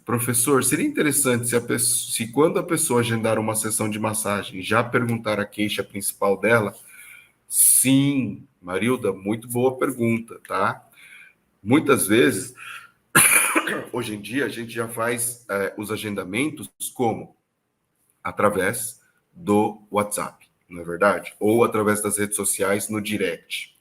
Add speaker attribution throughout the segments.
Speaker 1: Professor, seria interessante se quando a pessoa agendar uma sessão de massagem, já perguntar a queixa principal dela? Sim, Marilda, muito boa pergunta, tá? Muitas vezes, hoje em dia, a gente já faz os agendamentos como? Através do WhatsApp, não é verdade? Ou através das redes sociais no direct.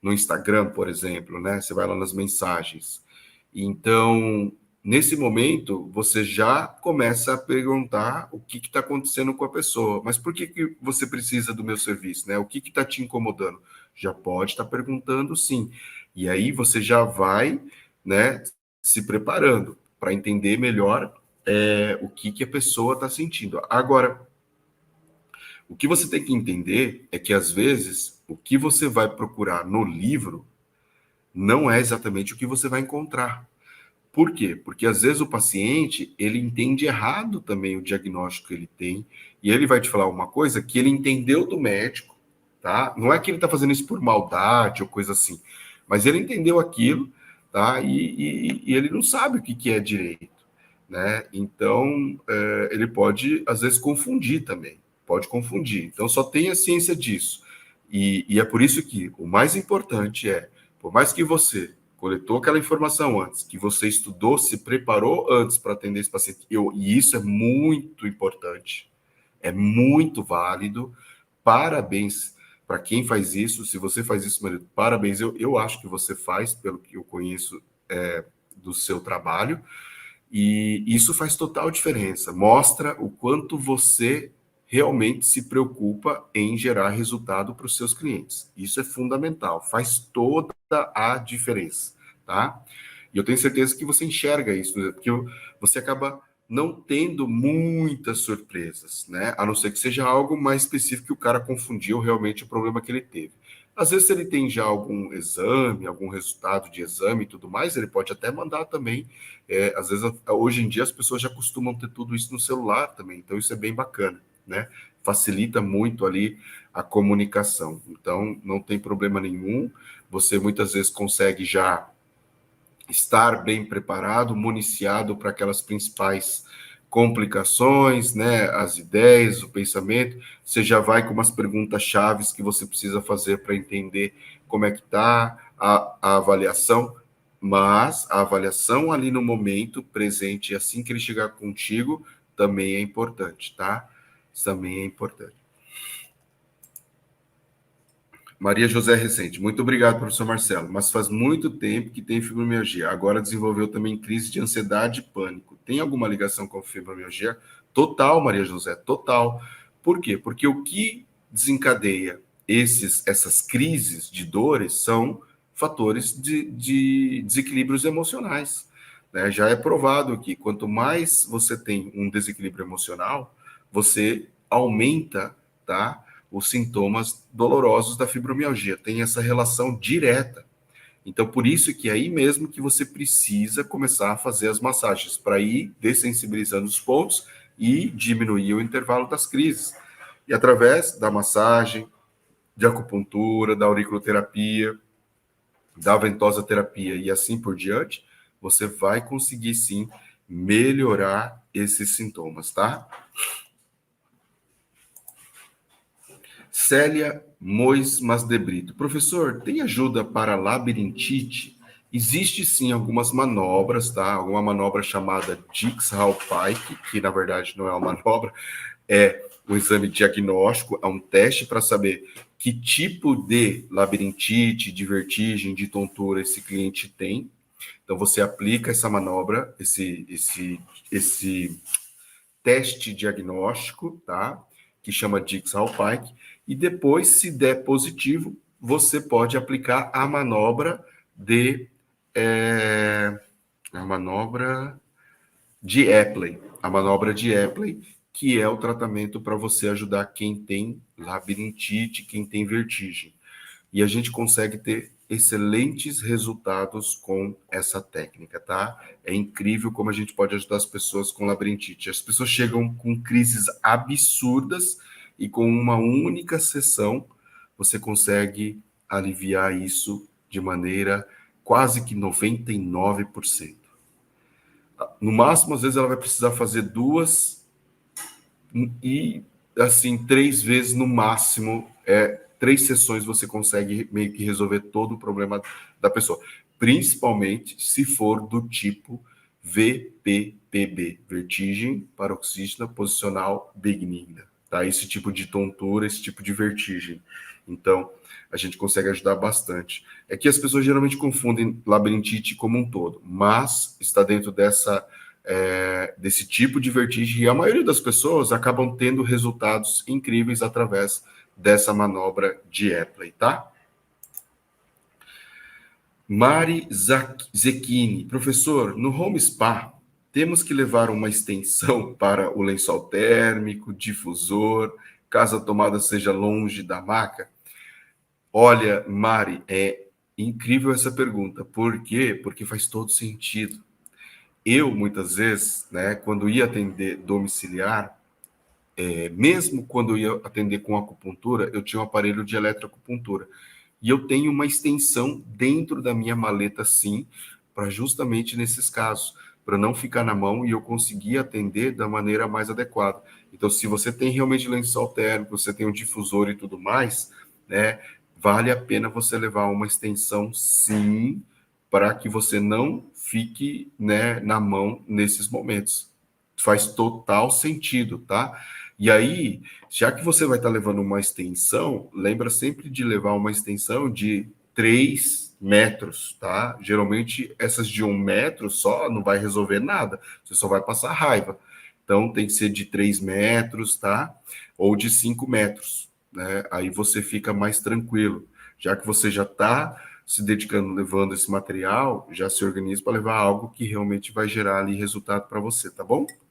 Speaker 1: No Instagram, por exemplo, né? Você vai lá nas mensagens. Então, nesse momento, você já começa a perguntar o que está acontecendo com a pessoa. Mas por que você precisa do meu serviço, né? O que está te incomodando? Já pode estar perguntando, sim. E aí você já vai, né, se preparando para entender melhor o que a pessoa está sentindo. Agora, o que você tem que entender é que, às vezes, o que você vai procurar no livro não é exatamente o que você vai encontrar. Por quê? Porque às vezes o paciente, ele entende errado também o diagnóstico que ele tem, e ele vai te falar uma coisa que ele entendeu do médico, tá? Não é que ele está fazendo isso por maldade ou coisa assim, mas ele entendeu aquilo, tá? E ele não sabe o que é direito, né? Então, ele pode, às vezes, confundir também, pode confundir. Então, só tenha ciência disso. E é por isso que o mais importante é, por mais que você coletou aquela informação antes, que você estudou, se preparou antes para atender esse paciente, e isso é muito importante, é muito válido. Parabéns para quem faz isso. Se você faz isso, Marido, parabéns. Eu acho que você faz, pelo que eu conheço do seu trabalho, e isso faz total diferença. Mostra o quanto você realmente se preocupa em gerar resultado para os seus clientes. Isso é fundamental, faz toda a diferença, tá? E eu tenho certeza que você enxerga isso, né? Porque você acaba não tendo muitas surpresas, né? A não ser que seja algo mais específico que o cara confundiu realmente o problema que ele teve. Às vezes, se ele tem já algum exame, algum resultado de exame e tudo mais, ele pode até mandar também. Às vezes, hoje em dia, as pessoas já costumam ter tudo isso no celular também, então isso é bem bacana, né? Facilita muito ali a comunicação. Então, não tem problema nenhum. Você muitas vezes consegue já estar bem preparado, municiado para aquelas principais complicações, né, as ideias, o pensamento. Você já vai com umas perguntas chaves que você precisa fazer para entender como é que está a avaliação, mas a avaliação ali no momento presente, assim que ele chegar contigo, também é importante, tá? Isso também é importante. Maria José Recente, muito obrigado, professor Marcelo, mas faz muito tempo que tem fibromialgia. Agora desenvolveu também crise de ansiedade e pânico. Tem alguma ligação com fibromialgia? Total, Maria José, total. Por quê? Porque o que desencadeia essas crises de dores são fatores de desequilíbrios emocionais, né? Já é provado que quanto mais você tem um desequilíbrio emocional, você aumenta, tá, os sintomas dolorosos da fibromialgia. Tem essa relação direta. Então, por isso que é aí mesmo que você precisa começar a fazer as massagens, para ir dessensibilizando os pontos e diminuir o intervalo das crises. E através da massagem, de acupuntura, da auriculoterapia, da ventosa terapia e assim por diante, você vai conseguir sim melhorar esses sintomas, tá? Célia Mois Masdebrito. Professor, tem ajuda para labirintite? Existe sim algumas manobras, tá? Uma manobra chamada Dix-Hallpike, que na verdade não é uma manobra, é um exame diagnóstico, é um teste para saber que tipo de labirintite, de vertigem, de tontura esse cliente tem. Então você aplica essa manobra, esse teste diagnóstico, tá? Que chama Dix-Hallpike, e depois, se der positivo, você pode aplicar a manobra a manobra de Epley, a manobra de Epley, que é o tratamento para você ajudar quem tem labirintite, quem tem vertigem. E a gente consegue ter excelentes resultados com essa técnica, tá? É incrível como a gente pode ajudar as pessoas com labirintite. As pessoas chegam com crises absurdas e com uma única sessão você consegue aliviar isso de maneira quase que 99%. No máximo, às vezes, ela vai precisar fazer 2 e, assim, 3 vezes no máximo. 3 sessões você consegue meio que resolver todo o problema da pessoa. Principalmente se for do tipo VPPB, vertigem paroxística posicional benigna, tá? Esse tipo de tontura, esse tipo de vertigem. Então, a gente consegue ajudar bastante. É que as pessoas geralmente confundem labirintite como um todo, mas está dentro desse tipo de vertigem, e a maioria das pessoas acabam tendo resultados incríveis através dessa manobra de Epley, tá? Mari Zecchini, professor, no home spa, temos que levar uma extensão para o lençol térmico, difusor, caso a tomada seja longe da maca? Olha, Mari, é incrível essa pergunta. Por quê? Porque faz todo sentido. Eu, muitas vezes, né, quando ia atender domiciliar, mesmo quando eu ia atender com acupuntura, eu tinha um aparelho de eletroacupuntura. E eu tenho uma extensão dentro da minha maleta, sim, para justamente nesses casos, para não ficar na mão e eu conseguir atender da maneira mais adequada. Então, se você tem realmente lençol térmico, você tem um difusor e tudo mais, né, vale a pena você levar uma extensão, sim, para que você não fique, né, na mão nesses momentos. Faz total sentido, tá? E aí, já que você vai estar levando uma extensão, lembra sempre de levar uma extensão de 3 metros, tá? Geralmente, essas de 1 metro só não vai resolver nada, você só vai passar raiva. Então, tem que ser de 3 metros, tá? Ou de 5 metros, né? Aí você fica mais tranquilo. Já que você já está se dedicando, levando esse material, já se organiza para levar algo que realmente vai gerar ali resultado para você, tá bom?